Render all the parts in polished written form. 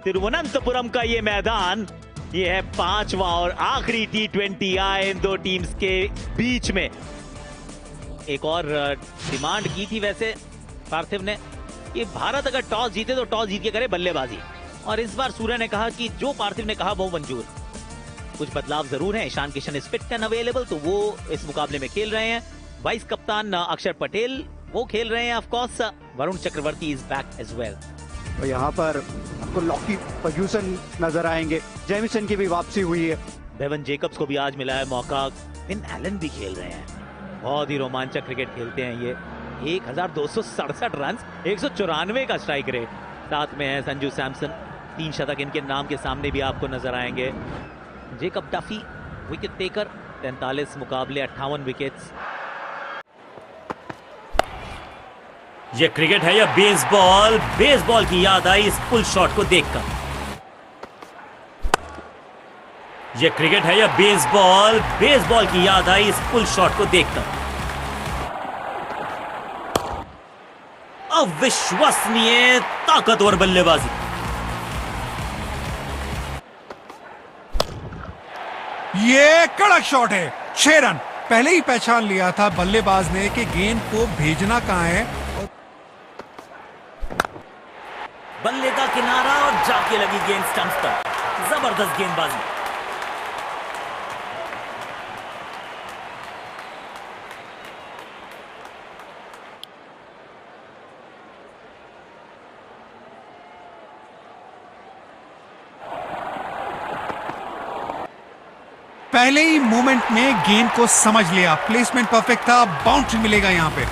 तिरुवनंतपुरम का ये मैदान, ये है 5वां और आखिरी T20 इन दो टीम्स के बीच में। एक और डिमांड की थी वैसे पार्थिव ने कि भारत अगर टॉस जीते तो टॉस जीत के करे बल्लेबाजी, और इस बार सूर्य ने कहा कि जो पार्थिव ने कहा वो मंजूर। कुछ बदलाव जरूर हैं, Ishan Kishan is fit and available तो वो इस मुकाबले में खेल रहे हैं। वाइस कप्तान अक्षर पटेल वो खेल रहे हैं, of course Varun Chakravarthy is back as well. तो यहाँ पर आपको लॉकी फर्ग्यूसन नजर आएंगे, जेमिसन की भी वापसी हुई है। बेवन जेकब्स को भी आज मिला है मौका, फिन एलन भी खेल रहे हैं। बहुत ही रोमांचक क्रिकेट खेलते हैं ये। 1267 रन, 194 का स्ट्राइक रेट, साथ में है संजू सैमसन। 3 शतक इनके नाम के सामने भी आपको नजर आएंगे। जेकब डफी विकेट टेकर, 43 मुकाबले 58 विकेट्स। ये क्रिकेट है या बेसबॉल? बेसबॉल की याद आई इस पुल शॉट को देखकर। ये क्रिकेट है या बेसबॉल? बेसबॉल की याद आई इस पुल शॉट को देखकर। अविश्वसनीय ताकतवर बल्लेबाजी। ये कड़क शॉट है, 6 रन। पहले ही पहचान लिया था बल्लेबाज ने कि गेंद को भेजना कहां है। बल्ले का किनारा और जाके लगी गेंद स्टंप्स पर। जबरदस्त गेंदबाजी। पहले ही मूवमेंट में गेंद को समझ लिया, प्लेसमेंट परफेक्ट था, बाउंड्री मिलेगा यहां पे।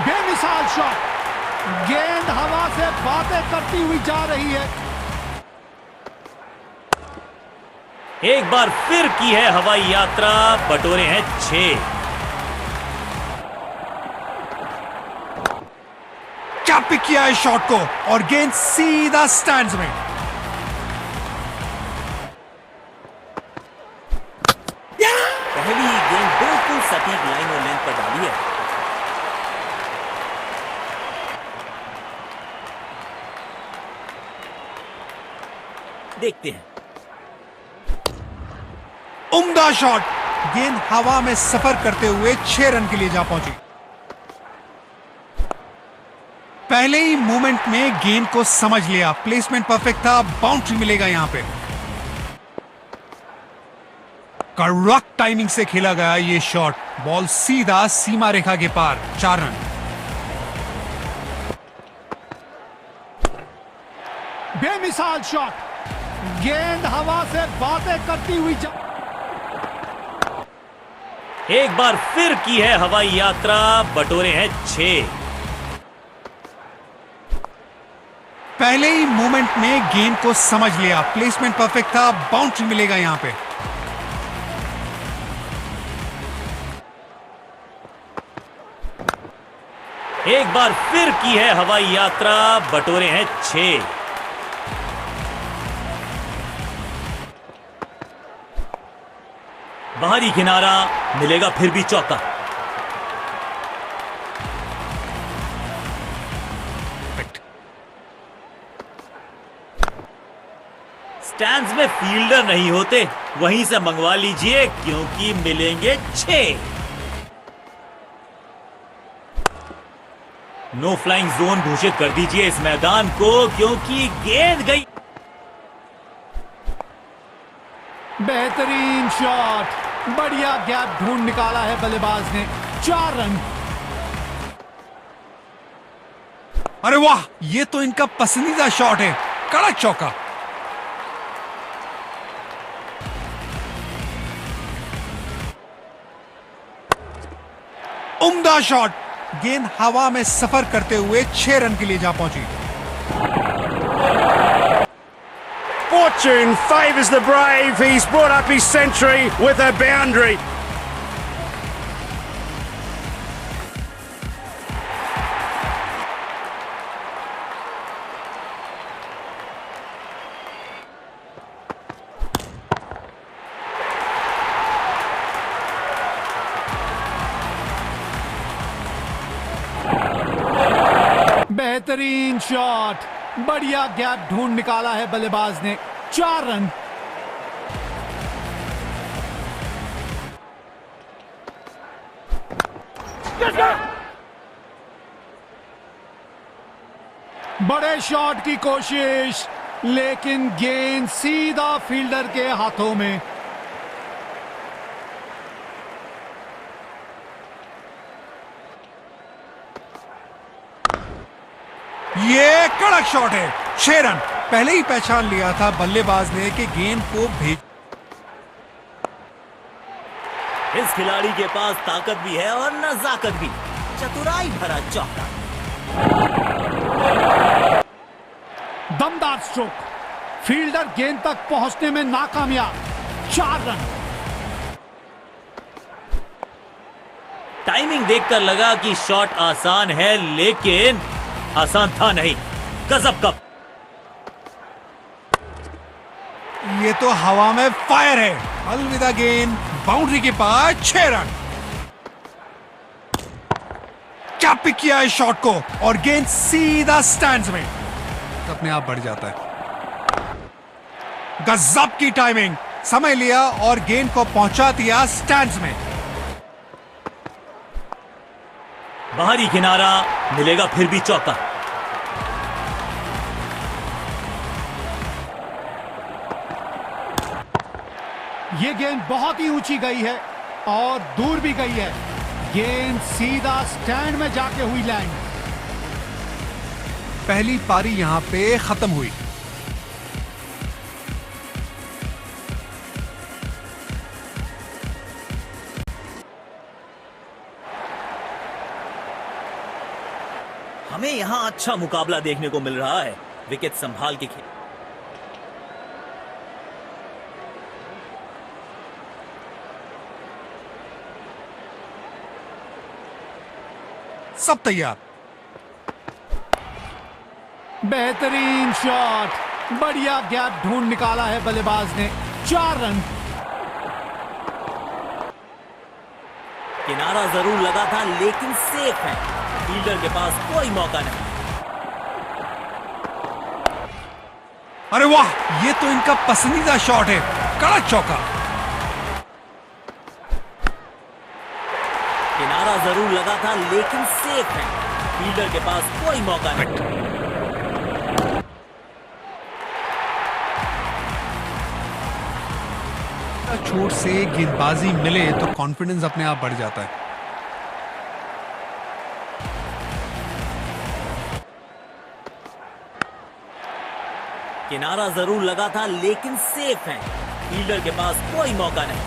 बेमिसाल शॉट, गेंद हवा से बातें करती हुई जा रही है। एक बार फिर की है हवाई यात्रा, बटोरे हैं 6। क्या पिक किया है शॉट को, और गेंद सीधा स्टैंड्स में। पहली गेंद बिल्कुल सटीक लाइन और लेंथ पर डाली है। देखते हैं। उम्दा शॉट, गेंद हवा में सफर करते हुए 6 रन के लिए जा पहुंची। पहले ही मूवमेंट में गेंद को समझ लिया, प्लेसमेंट परफेक्ट था, बाउंड्री मिलेगा यहां पे। कड़क टाइमिंग से खेला गया ये शॉट, बॉल सीधा सीमा रेखा के पार, 4 रन। बेमिसाल शॉट, गेंद हवा से बातें करती हुई एक बार फिर की है हवाई यात्रा, बटोरे हैं 6। पहले ही मूवमेंट में गेंद को समझ लिया, प्लेसमेंट परफेक्ट था, बाउंड्री मिलेगा यहां पे। एक बार फिर की है हवाई यात्रा, बटोरे हैं 6। बाहरी किनारा, मिलेगा फिर भी चौका। स्टैंड्स में फील्डर नहीं होते, वहीं से मंगवा लीजिए क्योंकि मिलेंगे 6। नो फ्लाइंग जोन घोषित कर दीजिए इस मैदान को क्योंकि गेंद गई। बेहतरीन शॉट, बढ़िया गैप ढूंढ निकाला है बल्लेबाज ने, 4 रन। अरे वाह, ये तो इनका पसंदीदा शॉट है, कड़क चौका। उम्दा शॉट, गेंद हवा में सफर करते हुए 6 रन के लिए जा पहुंची। Fortune favours the brave. He's brought up his century with a boundary. बेहतरीन शॉट, बढ़िया गैप ढूंढ निकाला है बल्लेबाज ने। 4 रन। बड़े शॉट की कोशिश, लेकिन गेंद सीधा फील्डर के हाथों में। ये कड़क शॉट है, 6 रन। पहले ही पहचान लिया था बल्लेबाज ने कि गेंद को भेज। इस खिलाड़ी के पास ताकत भी है और नजाकत भी। चतुराई भरा चौका। दमदार स्ट्रोक, फील्डर गेंद तक पहुंचने में नाकामयाब। 4 रन। टाइमिंग देखकर लगा कि शॉट आसान है, लेकिन आसान था नहीं। गजब का। ये तो हवा में फायर है। अलविदा गेंद, बाउंड्री के पास। 6 रन। क्या पिक किया है शॉट को, और गेंद सीधा स्टैंड्स में। अपने आप बढ़ जाता है। गजब की टाइमिंग, समय लिया और गेंद को पहुंचा दिया स्टैंड्स में। बाहरी किनारा, मिलेगा फिर भी चौका। ये गेंद बहुत ही ऊंची गई है और दूर भी गई है। गेंद सीधा स्टैंड में जाके हुई लैंड। पहली पारी यहां पे खत्म हुई। हमें यहां अच्छा मुकाबला देखने को मिल रहा है। विकेट संभाल के खेल। सब तैयार। बेहतरीन शॉट, बढ़िया गैप ढूंढ निकाला है बल्लेबाज ने। 4 रन। किनारा जरूर लगा था, लेकिन सेफ है। फील्डर के पास कोई मौका नहीं। अरे वाह, ये तो इनका पसंदीदा शॉट है। कड़क चौका। किनारा जरूर लगा था, लेकिन सेफ है। फील्डर के पास कोई मौका नहीं। छोट से गेंदबाजी मिले तो कॉन्फिडेंस अपने आप बढ़ जाता है। किनारा जरूर लगा था, लेकिन सेफ है। फील्डर के पास कोई मौका नहीं।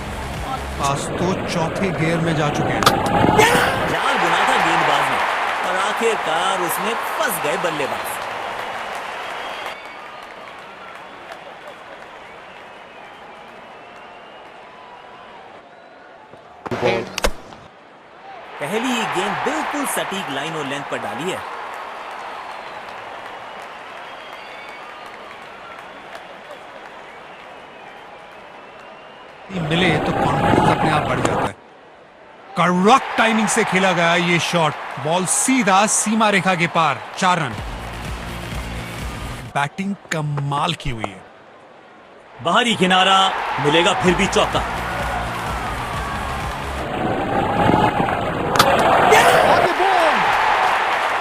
पास तो चौथे गियर में जा चुके हैं। जाल बुना था गेंदबाज ने, और आखिरकार उसमें फंस गए बल्लेबाज। पहली ही गेंद बिल्कुल सटीक लाइन और लेंथ पर डाली है। मिले तो कॉन्फिडेंस अपने आप बढ़ जाता है। कड़क टाइमिंग से खेला गया ये शॉट। बॉल सीधा सीमा रेखा के पार। 4 रन। बैटिंग कमाल की हुई है। बाहरी किनारा, मिलेगा फिर भी चौका।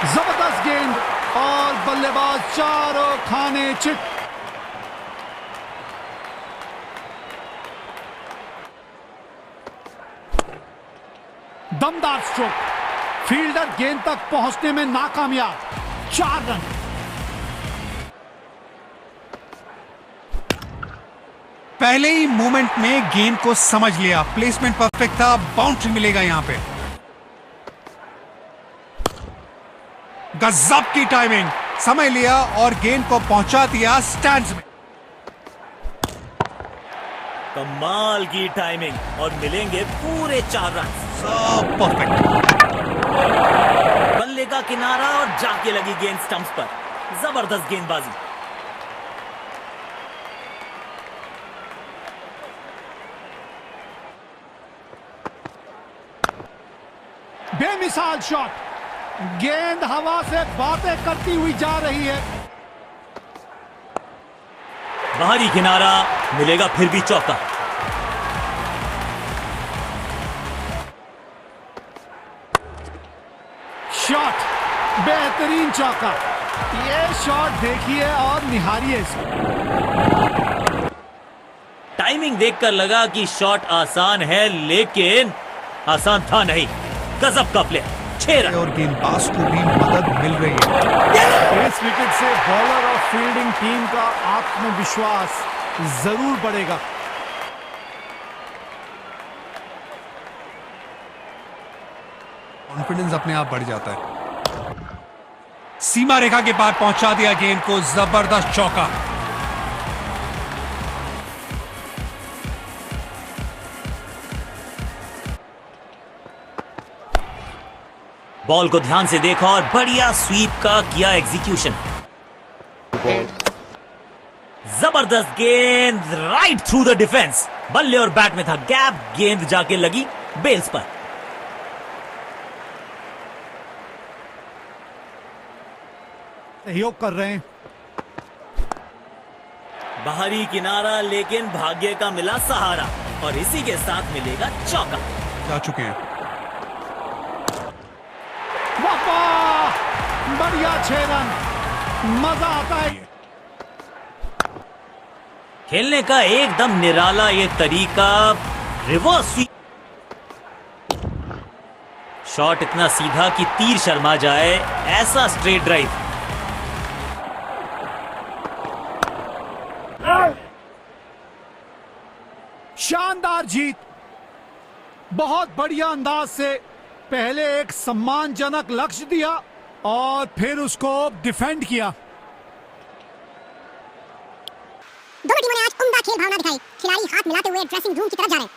जबरदस्त गेंद और बल्लेबाज चारों खाने चिट। दमदार स्ट्रोक, फील्डर गेंद तक पहुंचने में नाकामयाब। 4 रन। पहले ही मूवमेंट में गेंद को समझ लिया। प्लेसमेंट परफेक्ट था। बाउंड्री मिलेगा यहां पे। गजब की टाइमिंग, समय लिया और गेंद को पहुंचा दिया स्टैंड्स में। कमाल की टाइमिंग, और मिलेंगे पूरे 4 रन। सब परफेक्ट। बल्ले का किनारा और जाके लगी गेंद स्टंप्स पर। जबरदस्त गेंदबाजी। बेमिसाल शॉट, गेंद हवा से बातें करती हुई जा रही है। बाहरी किनारा, मिलेगा फिर भी चौका। शॉट, बेहतरीन चौका। ये शॉट देखिए और निहारिए इसको। टाइमिंग देखकर लगा कि शॉट आसान है, लेकिन आसान था नहीं। गजब का प्ले, 6 रन। और गेंदबाज को भी मदद मिल रही है। इस विकेट से बॉलर और फील्डिंग टीम का आत्मविश्वास जरूर बढ़ेगा। कॉन्फिडेंस अपने आप बढ़ जाता है। सीमा रेखा के पार पहुंचा दिया गेंद को, जबरदस्त चौका। बॉल को ध्यान से देखा और बढ़िया स्वीप का किया एग्जीक्यूशन। जबरदस्त गेंद, राइट थ्रू द डिफेंस। बल्ले और बैट में था गैप, गेंद जाके लगी बेल्स पर। सहयोग कर रहे हैं। बाहरी किनारा, लेकिन भाग्य का मिला सहारा और इसी के साथ मिलेगा चौका। जा चुके हैं। वाह, बढ़िया 6 रन, मजा आता है। खेलने का एकदम निराला ये तरीका, रिवर्स स्वीप। शॉट इतना सीधा कि तीर शर्मा जाए, ऐसा स्ट्रेट ड्राइव। शानदार जीत। बहुत बढ़िया अंदाज से पहले एक सम्मानजनक लक्ष्य दिया और फिर उसको डिफेंड किया। दोनों टीमों ने आज उम्दा खेल भावना दिखाई। खिलाड़ी हाथ मिलाते हुए ड्रेसिंग रूम की तरफ जा रहे हैं।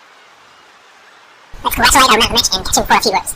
Let's congratulate our match and catching for a few words.